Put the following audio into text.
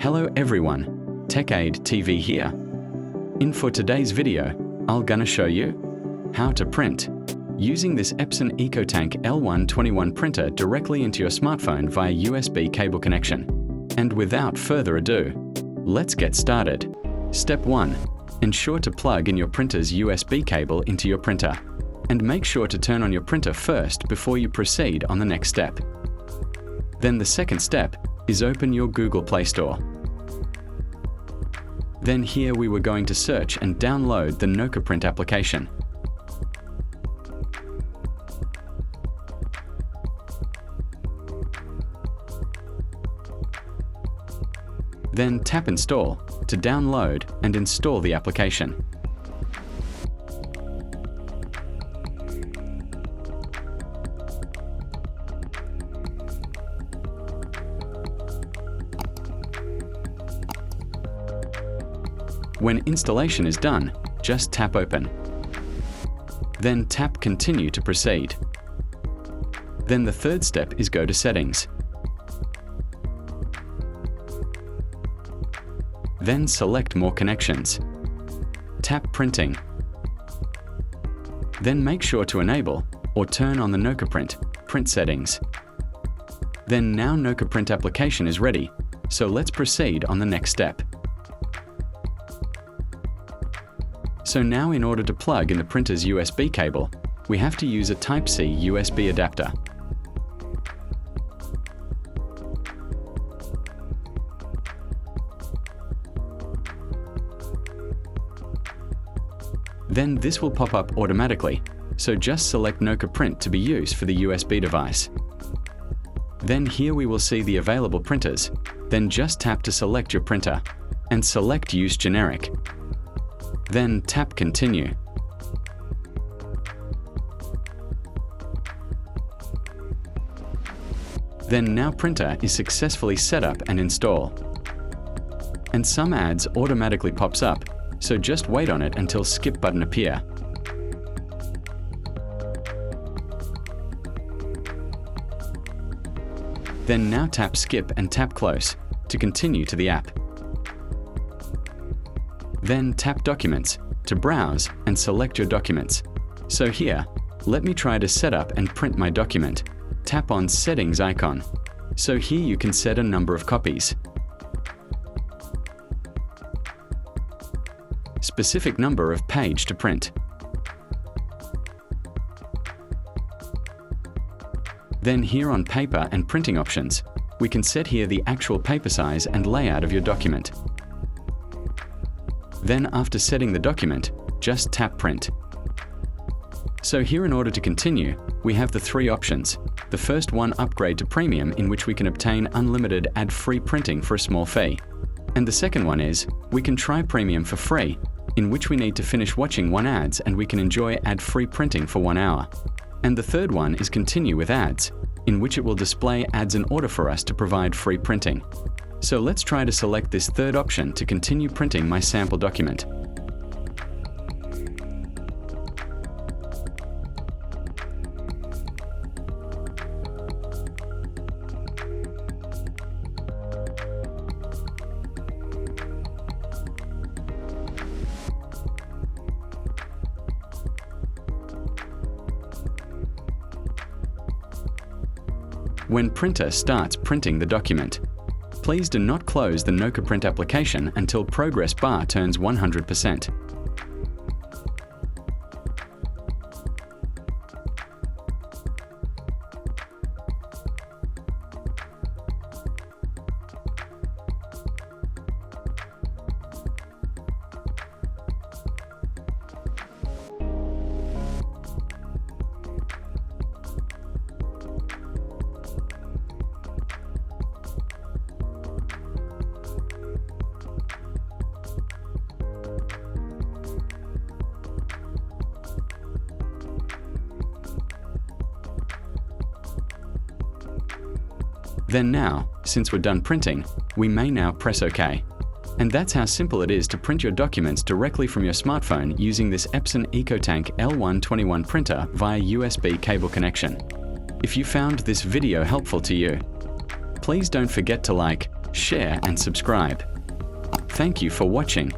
Hello everyone, TechAid TV here. For today's video, I'm gonna show you how to print using this Epson EcoTank L121 printer directly into your smartphone via USB cable connection. And without further ado, let's get started. Step 1. Ensure to plug in your printer's USB cable into your printer. And make sure to turn on your printer first before you proceed on the next step. Then the second step is open your Google Play Store. Then here we were going to search and download the EcoPrint application. Then tap Install to download and install the application. When installation is done, just tap Open. Then tap Continue to proceed. Then the third step is go to Settings. Then select More Connections. Tap Printing. Then make sure to enable or turn on the EcoPrint print settings. Then now EcoPrint application is ready, so let's proceed on the next step. So now in order to plug in the printer's USB cable, we have to use a Type-C USB adapter. Then this will pop up automatically, so just select EcoPrint to be used for the USB device. Then here we will see the available printers, then just tap to select your printer, and select Use Generic. Then tap Continue. Then now printer is successfully set up and installed. And some ads automatically pops up, so just wait on it until skip button appear. Then now tap Skip and tap Close to continue to the app. Then tap Documents to browse and select your documents. So here, let me try to set up and print my document. Tap on Settings icon. So here you can set a number of copies. Specific number of page to print. Then here on Paper and Printing options, we can set here the actual paper size and layout of your document. Then after setting the document, just tap Print. So here in order to continue, we have the three options. The first one, upgrade to Premium, in which we can obtain unlimited ad-free printing for a small fee. And the second one is, we can try Premium for free, in which we need to finish watching 1 ads and we can enjoy ad-free printing for 1 hour. And the third one is Continue with Ads, in which it will display ads in order for us to provide free printing. So let's try to select this third option to continue printing my sample document. When printer starts printing the document, please do not close the EcoPrint application until progress bar turns 100%. Then now, since we're done printing, we may now press OK. And that's how simple it is to print your documents directly from your smartphone using this Epson EcoTank L121 printer via USB cable connection. If you found this video helpful to you, please don't forget to like, share and subscribe. Thank you for watching.